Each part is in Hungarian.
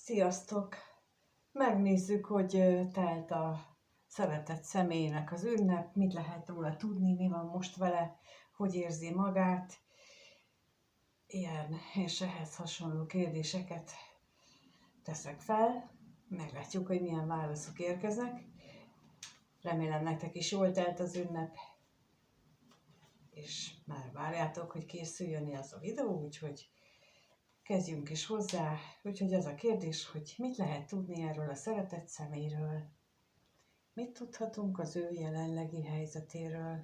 Sziasztok! Megnézzük, hogy telt a szeretett személynek az ünnep, mit lehet róla tudni, mi van most vele, hogy érzi magát. Ilyen és ehhez hasonló kérdéseket teszek fel. Meglátjuk, hogy milyen válaszok érkeznek. Remélem nektek is jól telt az ünnep, és már várjátok, hogy készüljön az a videó, úgyhogy kezdjünk is hozzá. Úgyhogy az a kérdés, hogy mit lehet tudni erről a szeretett személyről. Mit tudhatunk az ő jelenlegi helyzetéről?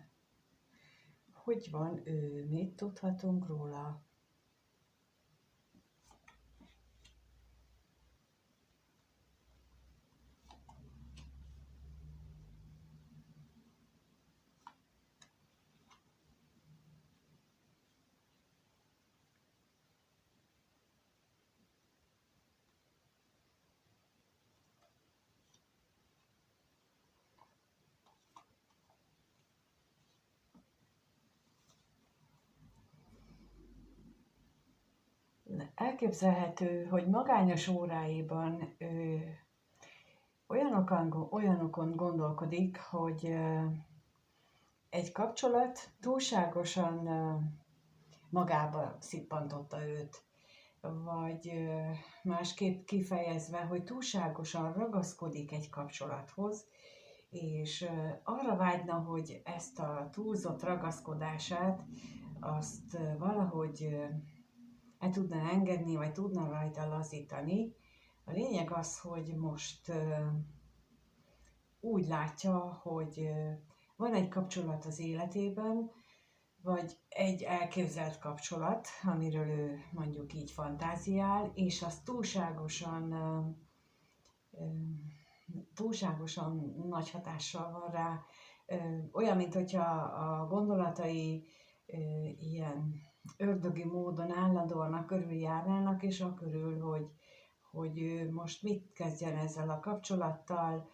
Hogy van ő? Mit tudhatunk róla? Elképzelhető, hogy magányos óráiban ő olyanokon gondolkodik, hogy egy kapcsolat túlságosan magába szippantotta őt, vagy másképp kifejezve, hogy túlságosan ragaszkodik egy kapcsolathoz, és arra vágyna, hogy ezt a túlzott ragaszkodását azt valahogy el tudna engedni, vagy tudna rajta lazítani. A lényeg az, hogy most úgy látja, hogy van egy kapcsolat az életében, vagy egy elképzelt kapcsolat, amiről ő mondjuk így fantáziál, és az túlságosan nagy hatással van rá. Olyan, mint hogyha a gondolatai ilyen ördögi módon állandóan körüljárnának, és akörül, hogy ő most mit kezdjen ezzel a kapcsolattal,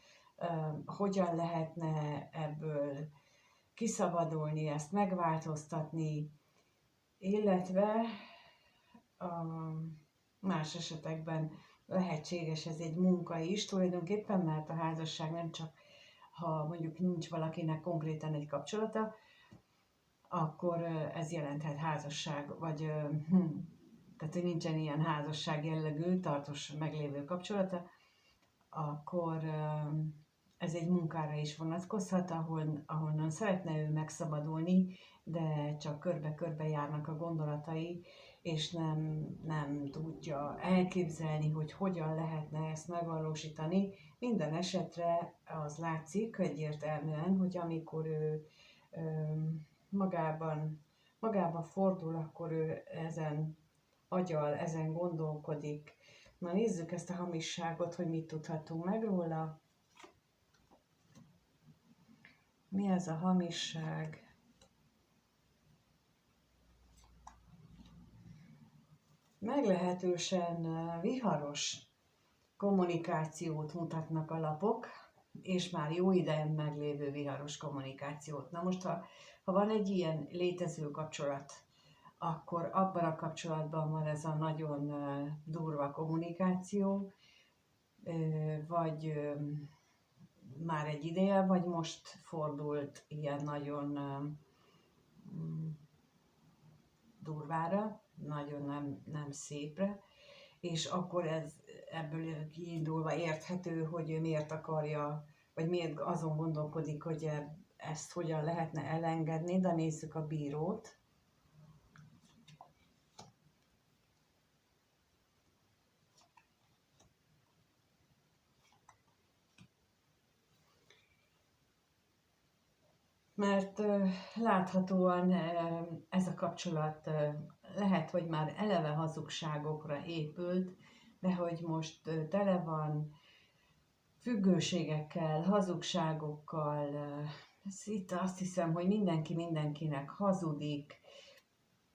hogyan lehetne ebből kiszabadulni, ezt megváltoztatni, illetve a más esetekben lehetséges ez egy munka is tulajdonképpen, mert a házasság nem csak, ha mondjuk nincs valakinek konkrétan egy kapcsolata, akkor ez jelenthet házasság, vagy tehát, hogy nincsen ilyen házasság jellegű, tartós meglévő kapcsolata, akkor ez egy munkára is vonatkozhat, ahonnan szeretne ő megszabadulni, de csak körbe-körbe járnak a gondolatai, és nem tudja elképzelni, hogy hogyan lehetne ezt megvalósítani. Minden esetre az látszik egyértelműen, hogy amikor ő magába fordul, akkor ő ezen agyal, ezen gondolkodik. Na nézzük ezt a hamisságot, hogy mit tudhatunk meg róla. Mi ez a hamisság? Meglehetősen viharos kommunikációt mutatnak a lapok, és már jó ideje meglévő viharos kommunikációt. Na most, ha van egy ilyen létező kapcsolat, akkor abban a kapcsolatban van ez a nagyon durva kommunikáció, vagy már egy ideje, vagy most fordult ilyen nagyon durvára, nagyon nem szépre, és akkor ebből kiindulva érthető, hogy ő miért akarja, vagy miért azon gondolkodik, hogy ezt hogyan lehetne elengedni, de nézzük a bírót. Mert láthatóan ez a kapcsolat lehet, hogy már eleve hazugságokra épült, de hogy most tele van függőségekkel, hazugságokkal. Itt azt hiszem, hogy mindenki mindenkinek hazudik,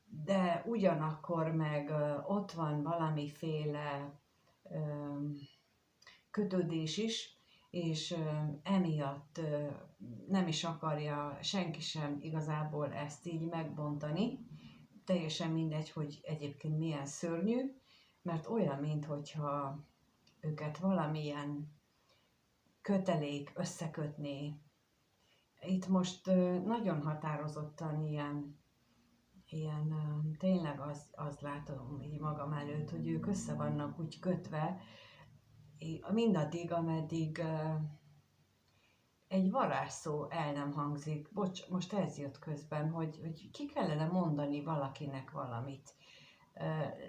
de ugyanakkor meg ott van valamiféle kötődés is, és emiatt nem is akarja senki sem igazából ezt így megbontani. Teljesen mindegy, hogy egyébként milyen szörnyű, mert olyan, minthogyha őket valamilyen kötelék összekötné. Itt most nagyon határozottan ilyen tényleg az látom így magam előtt, hogy ők össze vannak úgy kötve, mindaddig, ameddig egy varázsszó el nem hangzik. Bocs, most ez jött közben, hogy ki kellene mondani valakinek valamit.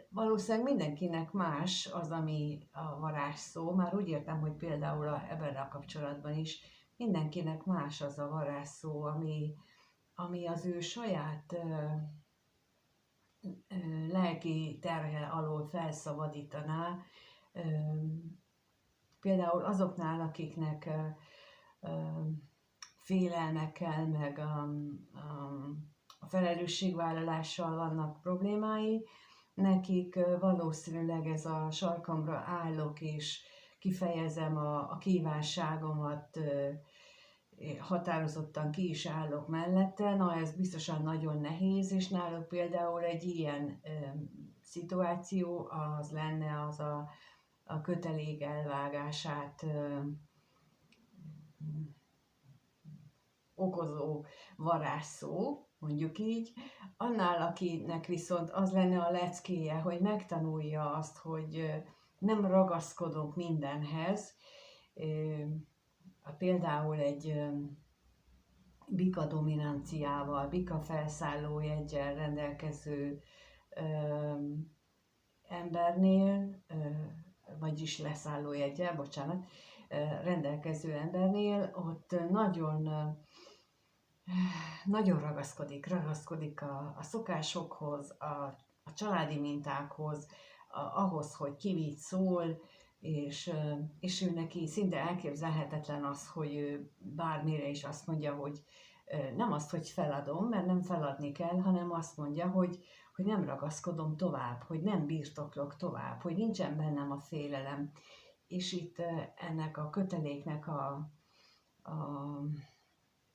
Valószínűleg mindenkinek más az, ami a varázsszó, már úgy értem, hogy például ebben a kapcsolatban is mindenkinek más az a varázsszó, ami az ő saját lelki terhe alól felszabadítaná, például azoknál, akiknek félelmekkel, meg a felelősségvállalással vannak problémái, nekik valószínűleg ez a sarkamra állok, és kifejezem a kívánságomat, határozottan ki is állok mellette, na ez biztosan nagyon nehéz, és náluk például egy ilyen szituáció az lenne az a kötelék elvágását okozó varázsszó, mondjuk így, annál, akinek viszont az lenne a leckéje, hogy megtanulja azt, hogy nem ragaszkodok mindenhez, például egy bika dominanciával, bika felszállójeggyel rendelkező embernél, vagyis leszállójeggyel, bocsánat, rendelkező embernél, ott nagyon ragaszkodik a szokásokhoz, a családi mintákhoz, ahhoz, hogy ki mit szól, és ő neki szinte elképzelhetetlen az, hogy ő bármire is azt mondja, hogy nem azt, hogy feladom, mert nem feladni kell, hanem azt mondja, hogy nem ragaszkodom tovább, hogy nem birtoklok tovább, hogy nincsen bennem a félelem. És itt ennek a köteléknek a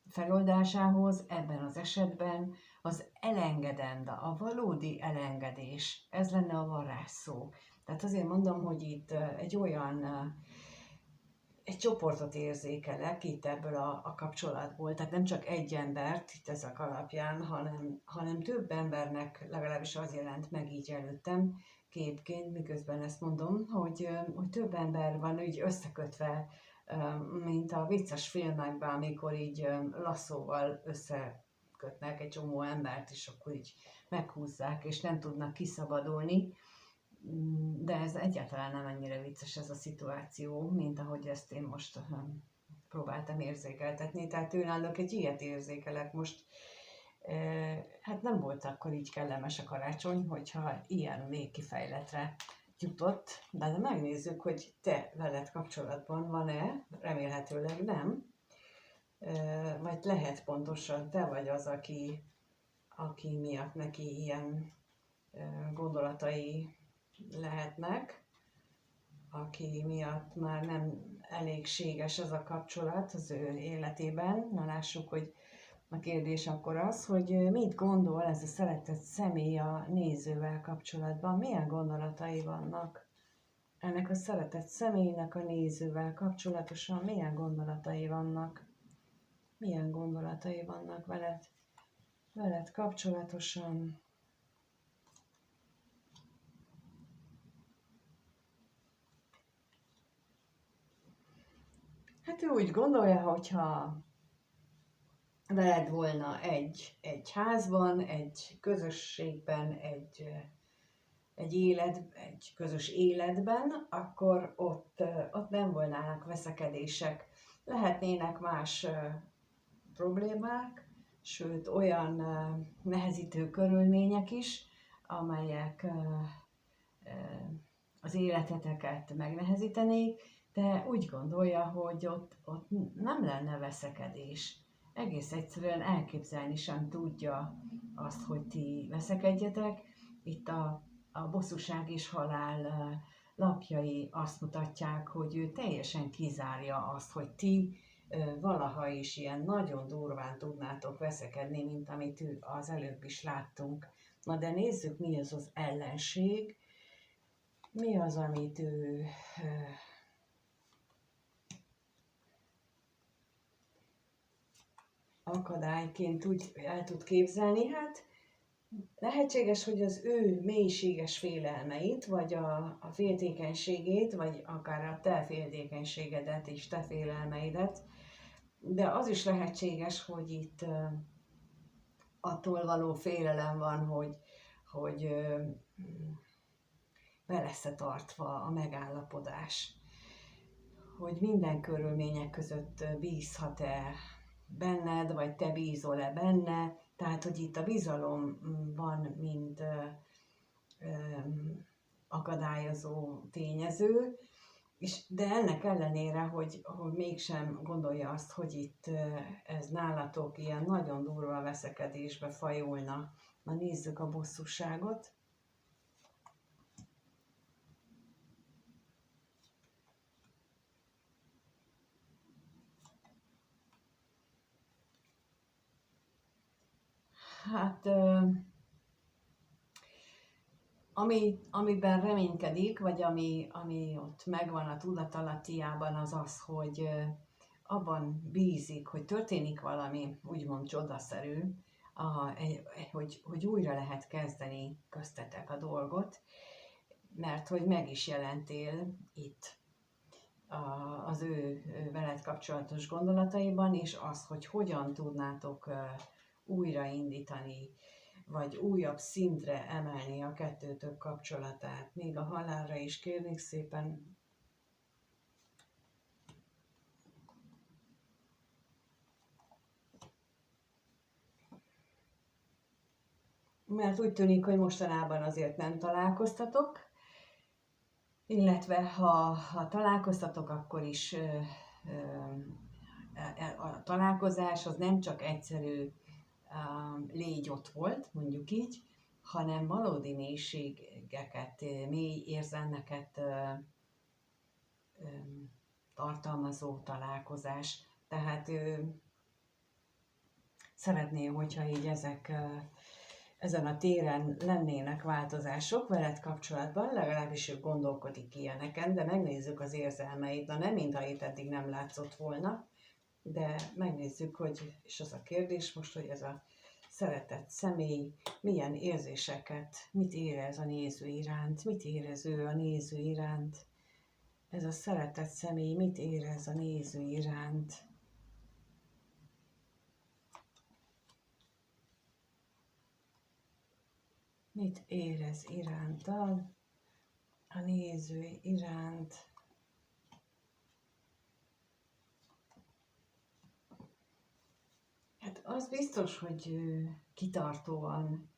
feloldásához ebben az esetben az elengedend, a valódi elengedés, ez lenne a varázsszó. Tehát azért mondom, hogy itt egy csoportot érzékelek itt ebből a kapcsolatból, tehát nem csak egy embert itt ezek alapján, hanem több embernek legalábbis az jelent meg így előttem képként, miközben ezt mondom, hogy több ember van úgy összekötve, mint a vicces filmekben, amikor így lasszóval összekötnek egy csomó embert, és akkor így meghúzzák, és nem tudnak kiszabadulni. De ez egyáltalán nem ennyire vicces ez a szituáció, mint ahogy ezt én most próbáltam érzékeltetni. Tehát náluk egy ilyet érzékelek most. Hát nem volt akkor így kellemes a karácsony, hogyha ilyen végkifejletre jutott, de megnézzük, hogy te veled kapcsolatban van-e, remélhetőleg nem. Vagy lehet pontosan te vagy az, aki miatt neki ilyen gondolatai lehetnek, aki miatt már nem elégséges ez a kapcsolat az ő életében. Na lássuk, hogy a kérdés akkor az, hogy mit gondol ez a szeretett személy a nézővel kapcsolatban, milyen gondolatai vannak ennek a szeretett személynek a nézővel kapcsolatosan, milyen gondolatai vannak veled kapcsolatosan. Hát ő úgy gondolja, hogyha veled volna egy házban, egy közösségben, egy közös életben, akkor ott nem volnának veszekedések. Lehetnének más problémák, sőt olyan nehezítő körülmények is, amelyek az életeteket megnehezítenék, de úgy gondolja, hogy ott nem lenne veszekedés. Egész egyszerűen elképzelni sem tudja azt, hogy ti veszekedjetek. Itt a bosszúság és halál lapjai azt mutatják, hogy ő teljesen kizárja azt, hogy ti valaha is ilyen nagyon durván tudnátok veszekedni, mint amit az előbb is láttunk. Na de nézzük, mi ez az ellenség. Mi az, amit ő akadályként úgy el tud képzelni? Hát lehetséges, hogy az ő mélységes félelmeit, vagy a féltékenységét, vagy akár a te féltékenységedet és te félelmeidet, de az is lehetséges, hogy itt attól való félelem van, hogy be lesz-e tartva a megállapodás, hogy minden körülmények között bízhat-e benned, vagy te bízol-e benne, tehát, hogy itt a bizalom van, mint akadályozó tényező, de ennek ellenére, hogy mégsem gondolja azt, hogy itt ez nálatok ilyen nagyon durva veszekedésbe fajulna. Na nézzük a bosszúságot. Hát, amiben reménykedik, vagy ami ott megvan a tudatalattiában, az az, hogy abban bízik, hogy történik valami, úgymond csodaszerű, hogy újra lehet kezdeni köztetek a dolgot, mert hogy meg is jelentél itt az ő veled kapcsolatos gondolataiban, és az, hogy hogyan tudnátok újraindítani, vagy újabb szintre emelni a kettőtök kapcsolatát. Még a halálra is kérnék szépen. Mert úgy tűnik, hogy mostanában azért nem találkoztatok, illetve ha találkoztatok, akkor is a találkozás az nem csak egyszerű légy ott volt, mondjuk így, hanem valódi mélységeket, mély érzelmeket tartalmazó találkozás. Tehát szeretné, hogyha így ezen a téren lennének változások veled kapcsolatban, legalábbis ő gondolkodik ilyeneken, de megnézzük az érzelmeit, na nem mintha itt eddig nem látszott volna, de megnézzük, és az a kérdés most, hogy ez a szeretett személy milyen érzéseket, mit érez a néző iránt, mit érez ő a néző iránt, ez a szeretett személy mit érez a néző iránt. Mit érez iránta, a néző iránt. Hát az biztos, hogy kitartóan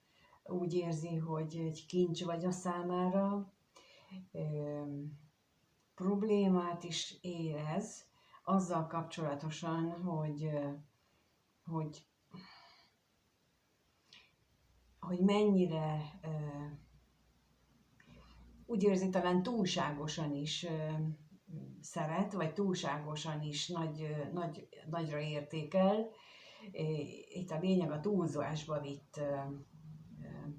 úgy érzi, hogy egy kincs vagy a számára, problémát is érez azzal kapcsolatosan, hogy mennyire úgy érzi, talán túlságosan is szeret, vagy túlságosan is nagyra értékel. Itt a lényeg a túlzásba vitt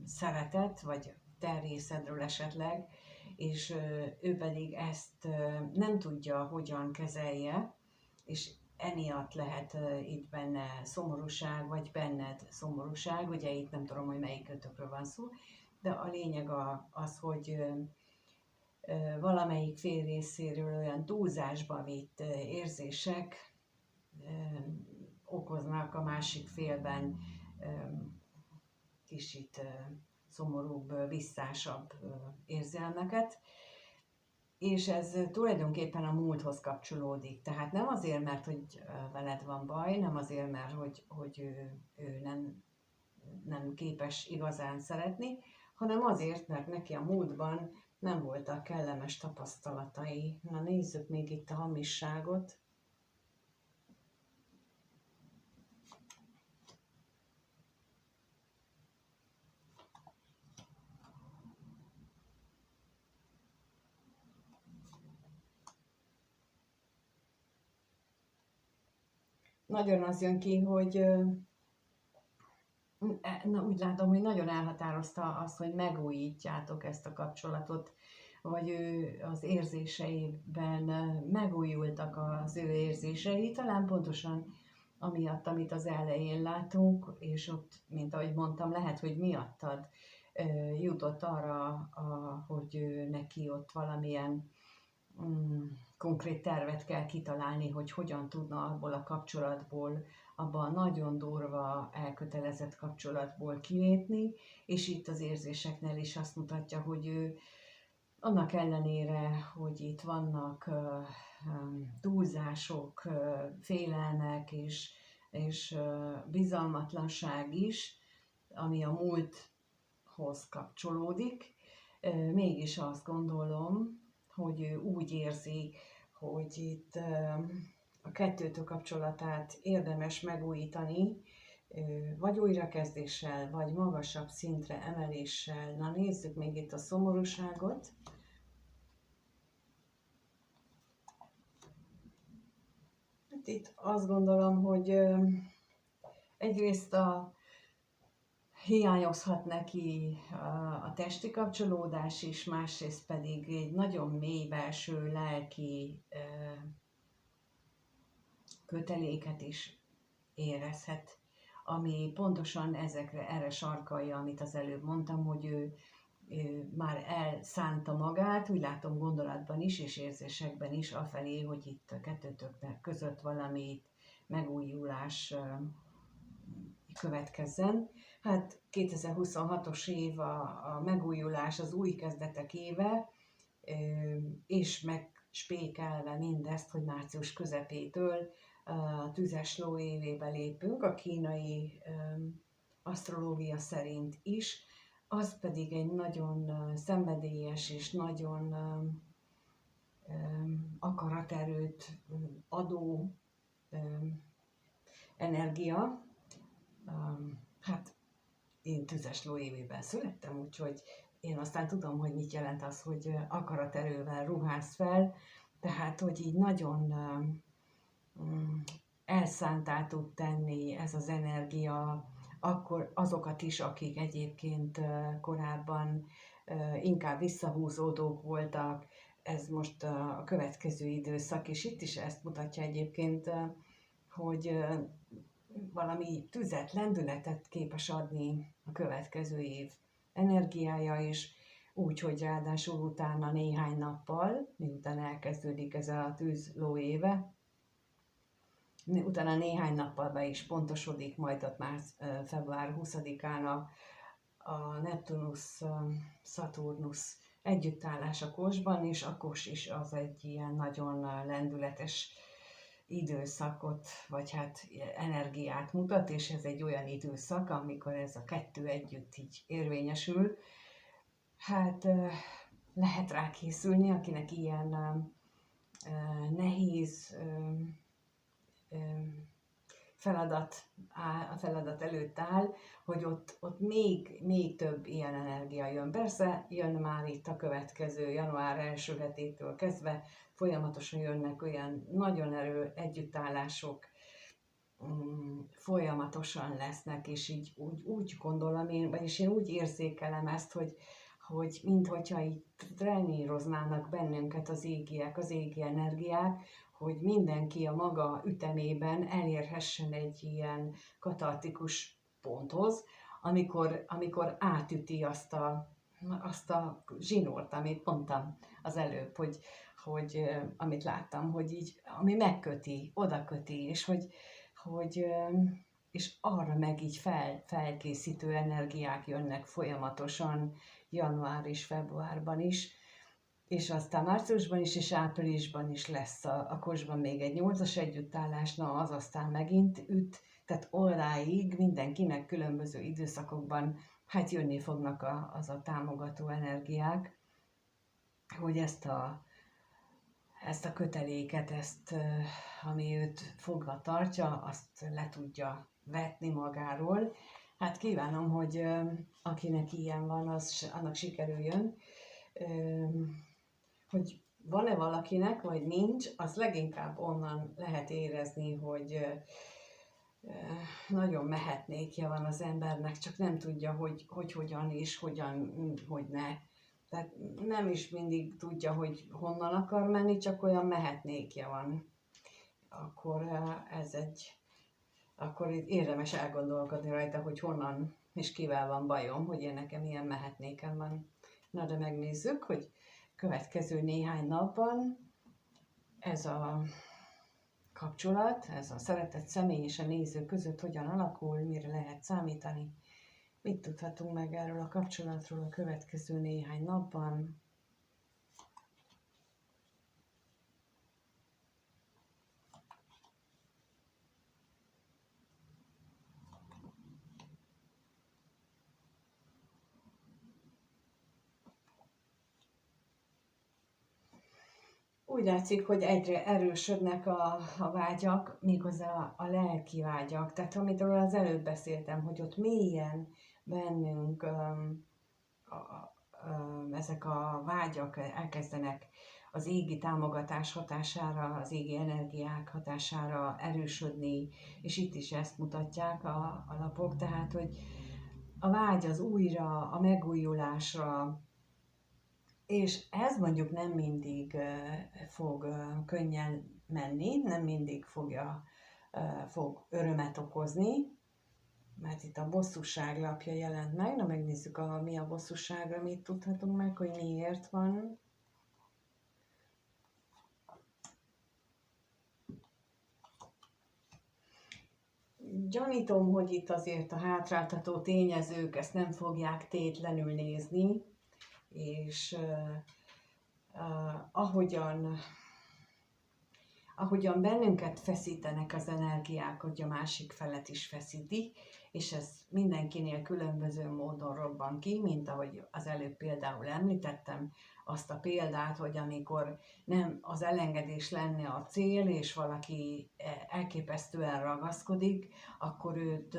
szeretet, vagy te részedről esetleg, és ő pedig ezt nem tudja, hogyan kezelje, és emiatt lehet itt benne szomorúság, vagy benned szomorúság, ugye itt nem tudom, hogy melyik kötökről van szó, de a lényeg az, hogy valamelyik fél részéről olyan túlzásba vitt érzések okoznak a másik félben kicsit szomorúbb, visszásabb érzelmeket, és ez tulajdonképpen a múlthoz kapcsolódik. Tehát nem azért, mert hogy veled van baj, nem azért, mert hogy ő nem képes igazán szeretni, hanem azért, mert neki a múltban nem voltak kellemes tapasztalatai. Na nézzük még itt a hamisságot. Nagyon az jön ki, hogy úgy látom, hogy nagyon elhatározta azt, hogy megújítjátok ezt a kapcsolatot. vagy ő az érzéseiben megújultak az ő érzései, talán pontosan amiatt, amit az elején látunk, és ott, mint ahogy mondtam, lehet, hogy miattad jutott arra, hogy neki ott valamilyen konkrét tervet kell kitalálni, hogy hogyan tudna abból a kapcsolatból, abban a nagyon durva, elkötelezett kapcsolatból kilépni, és itt az érzéseknél is azt mutatja, hogy ő annak ellenére, hogy itt vannak túlzások, félelmek és bizalmatlanság is, ami a múlthoz kapcsolódik, mégis azt gondolom, hogy ő úgy érzi, hogy itt a kettőtök kapcsolatát érdemes megújítani, vagy újrakezdéssel, vagy magasabb szintre emeléssel. Na nézzük még itt a szomorúságot. Hát itt azt gondolom, hogy egyrészt hiányozhat neki a testi kapcsolódás is, másrészt pedig egy nagyon mély belső lelki köteléket is érezhet, ami pontosan erre sarkalja, amit az előbb mondtam, hogy ő már elszánta magát, úgy látom gondolatban is és érzésekben is afelé, hogy itt a kettőtöknek között valami megújulás következzen. Hát 2026-os év a megújulás, az új kezdetek éve, és megspékelve mindezt, hogy március közepétől a tüzes ló évébe lépünk, a kínai asztrológia szerint is, az pedig egy nagyon szenvedélyes és nagyon akaraterőt adó energia. Hát én tüzes ló évében születtem, úgyhogy én aztán tudom, hogy mit jelent az, hogy akaraterővel ruház fel, tehát hogy így nagyon elszántá tud tenni ez az energia, akkor azokat is, akik egyébként korábban inkább visszahúzódók voltak, ez most a következő időszak, és itt is ezt mutatja egyébként, hogy valami tüzet, lendületet képes adni a következő év energiája is, úgy, hogy ráadásul utána néhány nappal, miután elkezdődik ez a tűzló éve, utána néhány nappal be is pontosodik, majd ott már február 20-án a Neptunus-Szaturnusz együttállás a Kosban, és a Kos is az egy ilyen nagyon lendületes időszakot, vagy hát energiát mutat, és ez egy olyan időszak, amikor ez a kettő együtt így érvényesül. Hát lehet rá készülni, akinek ilyen nehéz a feladat előtt áll, hogy ott még több ilyen energia jön. Persze jön már itt a következő január első hetétől kezdve, folyamatosan jönnek olyan nagyon együttállások, folyamatosan lesznek, és így úgy gondolom én, vagyis én úgy érzékelem ezt, hogy minthogyha így treníroznának bennünket az égiek, az égi energiák, hogy mindenki a maga ütemében elérhessen egy ilyen katartikus ponthoz, amikor átüti azt a zsinórt, amit mondtam az előbb, hogy amit láttam, hogy így, ami megköti, oda köti, és arra meg így felkészítő energiák jönnek folyamatosan január és februárban is, és aztán márciusban is, és áprilisban is lesz a Kosban még egy 8-as együttállás, na az aztán megint üt, tehát odáig mindenkinek különböző időszakokban hát jönni fognak az a támogató energiák, hogy ezt a köteléket, ami őt fogva tartja, azt le tudja vetni magáról. Hát kívánom, hogy akinek ilyen van, annak sikerüljön. Hogy van-e valakinek, vagy nincs, az leginkább onnan lehet érezni, hogy nagyon mehetnékje van az embernek, csak nem tudja, hogy hogyan és hogy ne Tehát nem is mindig tudja, hogy honnan akar menni, csak olyan mehetnékje van. Akkor akkor itt érdemes elgondolkodni rajta, hogy honnan és kivel van bajom, hogy én nekem ilyen mehetnékem van. Na de megnézzük, hogy következő néhány napban ez a kapcsolat, ez a szeretett személy és a néző között hogyan alakul, mire lehet számítani. Mit tudhatunk meg erről a kapcsolatról a következő néhány napban? Úgy látszik, hogy egyre erősödnek a vágyak, méghozzá a lelki vágyak. Tehát amitől az előbb beszéltem, hogy ott mélyen bennünk ezek a vágyak elkezdenek az égi támogatás hatására, az égi energiák hatására erősödni, és itt is ezt mutatják a lapok, tehát, hogy a vágy az újra, a megújulásra, és ez mondjuk nem mindig fog könnyen menni, nem mindig fog örömet okozni, mert itt a bosszúság lapja jelent meg. Na megnézzük, mi a bosszúságra, mit tudhatunk meg, hogy miért van. Gyanítom, hogy itt azért a hátráltató tényezők ezt nem fogják tétlenül nézni, és ahogyan bennünket feszítenek az energiák, hogy a másik felet is feszíti, és ez mindenkinél különböző módon robban ki, mint ahogy az előbb például említettem, azt a példát, hogy amikor nem az elengedés lenne a cél, és valaki elképesztően ragaszkodik, akkor őt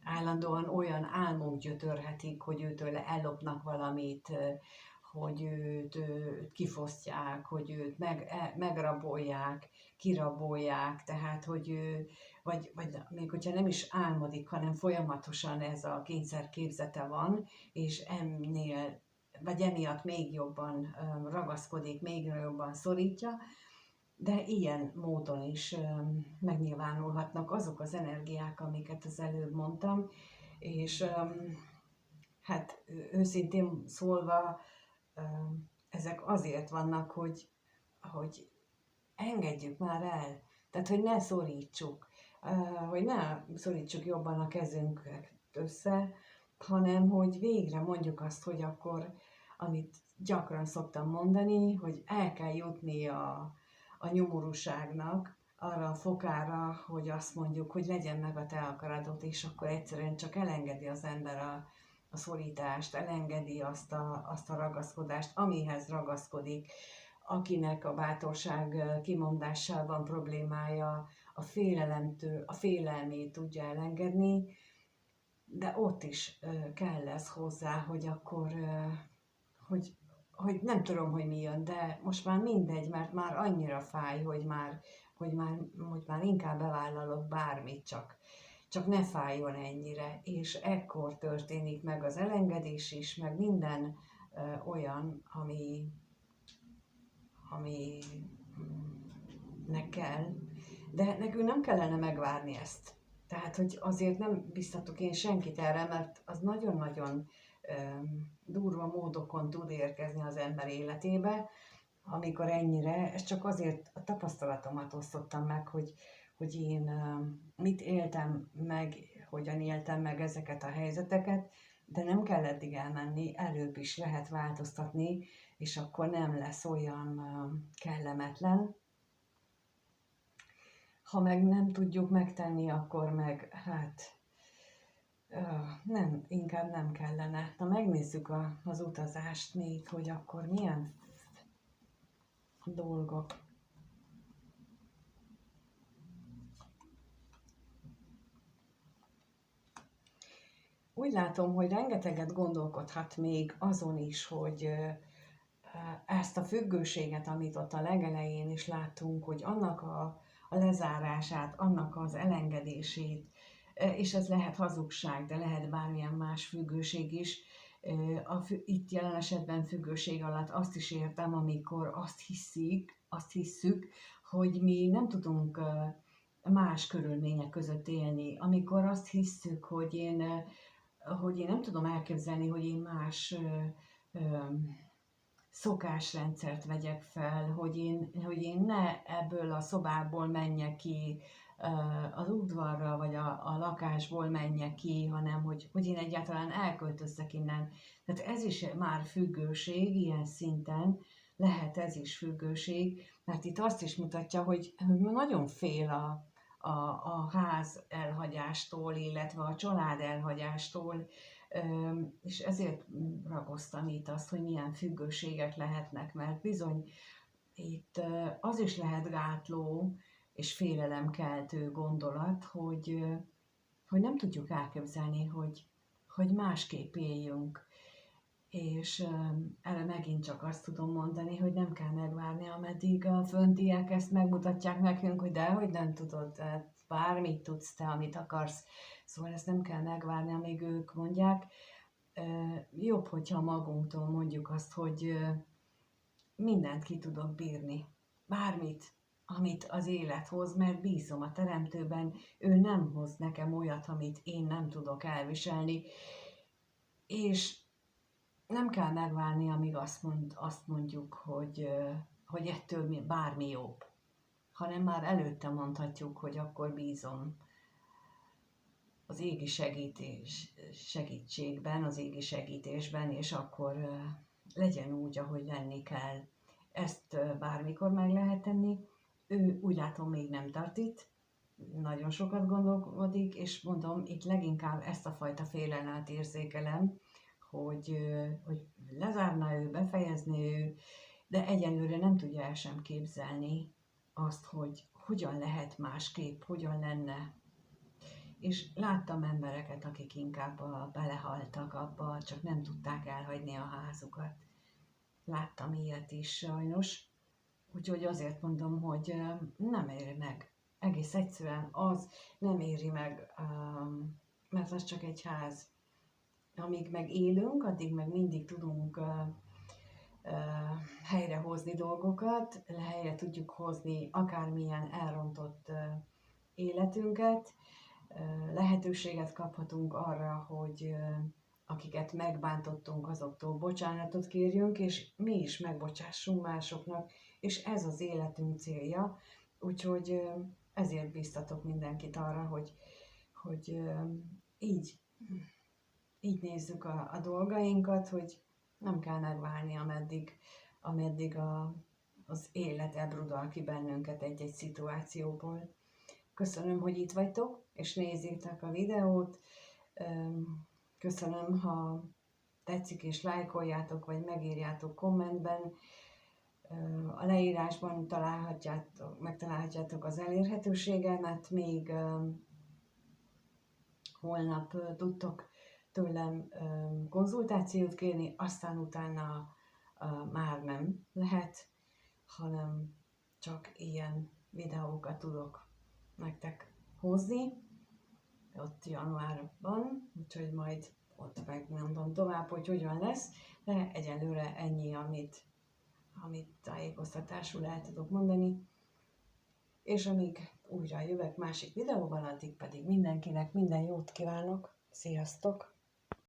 állandóan olyan álmok gyötörhetik, hogy őtől ellopnak valamit, hogy őt kifosztják, hogy őt megrabolják, kirabolják, tehát hogy ő, vagy még hogyha nem is álmodik, hanem folyamatosan ez a kényszerképzete van, és emiatt még jobban ragaszkodik, még jobban szorítja, de ilyen módon is megnyilvánulhatnak azok az energiák, amiket az előbb mondtam, és hát őszintén szólva, ezek azért vannak, hogy engedjük már el, tehát hogy ne szorítsuk, hogy ne szorítsuk jobban a kezünket össze, hanem hogy végre mondjuk azt, hogy akkor, amit gyakran szoktam mondani, hogy el kell jutni a nyomorúságnak arra a fokára, hogy azt mondjuk, hogy legyen meg a te akaratod, és akkor egyszerűen csak elengedi az ember a szorítást, elengedi azt a ragaszkodást, amihez ragaszkodik, akinek a bátorság kimondásában problémája, a félelmét tudja elengedni, de ott is kell ez hozzá, hogy akkor, hogy nem tudom, hogy mi jön, de most már mindegy, mert már annyira fáj, hogy már inkább bevállalok bármit, csak ne fájjon ennyire, és ekkor történik meg az elengedés is, meg minden olyan, aminek kell, de nekünk nem kellene megvárni ezt. Tehát, hogy azért nem biztatok én senkit erre, mert az nagyon-nagyon durva módokon tud érkezni az ember életébe, amikor ennyire, ez csak azért a tapasztalatomat osztottam meg, hogy én mit éltem meg, hogyan éltem meg ezeket a helyzeteket, de nem kell eddig elmenni, előbb is lehet változtatni, és akkor nem lesz olyan kellemetlen. Ha meg nem tudjuk megtenni, akkor meg hát nem, inkább nem kellene. Na megnézzük az utazást még, hogy akkor milyen dolgok. Úgy látom, hogy rengeteget gondolkodhat még azon is, hogy ezt a függőséget, amit ott a legelején is láttunk, hogy annak a lezárását, annak az elengedését, és ez lehet hazugság, de lehet bármilyen más függőség is, Itt jelen esetben függőség alatt azt is értem, amikor azt hisszük, hogy mi nem tudunk más körülmények között élni. Amikor azt hisszük, hogy én nem tudom elképzelni, hogy én más szokásrendszert vegyek fel, hogy én ne ebből a szobából menjek ki az udvarra, vagy a lakásból menjek ki, hanem hogy én egyáltalán elköltözzek innen. Tehát ez is már függőség, ilyen szinten lehet ez is függőség, mert itt azt is mutatja, hogy nagyon fél a ház elhagyástól, illetve a család elhagyástól, és ezért ragoztam itt azt, hogy milyen függőségek lehetnek, mert bizony itt az is lehet gátló és félelemkeltő gondolat, hogy nem tudjuk elképzelni, hogy másképp éljünk. És erre megint csak azt tudom mondani, hogy nem kell megvárni, ameddig a föntiek ezt megmutatják nekünk, hogy dehogy nem tudod, tehát bármit tudsz te, amit akarsz. Szóval ezt nem kell megvárni, amíg ők mondják. Jobb, hogyha magunktól mondjuk azt, hogy mindent ki tudok bírni. Bármit, amit az élet hoz, mert bízom a Teremtőben, ő nem hoz nekem olyat, amit én nem tudok elviselni. És nem kell megvárni, amíg azt mondjuk, hogy ettől bármi jobb, hanem már előtte mondhatjuk, hogy akkor bízom az égi segítségben, az égi segítésben, és akkor legyen úgy, ahogy lenni kell. Ezt bármikor meg lehet tenni. Ő úgy látom még nem tart itt, nagyon sokat gondolkodik, és mondom, itt leginkább ezt a fajta félelmet érzékelem, hogy lezárna ő, befejezni ő, de egyelőre nem tudja el sem képzelni azt, hogy hogyan lehet másképp, hogyan lenne. És láttam embereket, akik inkább belehaltak abba, csak nem tudták elhagyni a házukat. Láttam ilyet is sajnos, úgyhogy azért mondom, hogy nem éri meg. Egész egyszerűen az nem éri meg, mert az csak egy ház. Amíg meg élünk, addig meg mindig tudunk helyrehozni dolgokat, helyre tudjuk hozni akármilyen elrontott életünket, lehetőséget kaphatunk arra, hogy akiket megbántottunk, azoktól bocsánatot kérjünk, és mi is megbocsássunk másoknak, és ez az életünk célja, úgyhogy ezért biztatok mindenkit arra, hogy így nézzük a dolgainkat, hogy nem kell megvárni, ameddig az élet elbrudal ki bennünket egy-egy szituációból. Köszönöm, hogy itt vagytok, és nézzétek a videót. Köszönöm, ha tetszik és lájkoljátok, vagy megírjátok kommentben. A leírásban megtalálhatjátok az elérhetőségemet, még holnap tudtok tőlem konzultációt kérni, aztán utána már nem lehet, hanem csak ilyen videókat tudok nektek hozni, ott januárban, úgyhogy majd ott megmondom tovább, hogy hogyan lesz, de egyelőre ennyi, amit tájékoztatásul el tudok mondani, és amíg újra jövök másik videóval, addig pedig mindenkinek minden jót kívánok, sziasztok!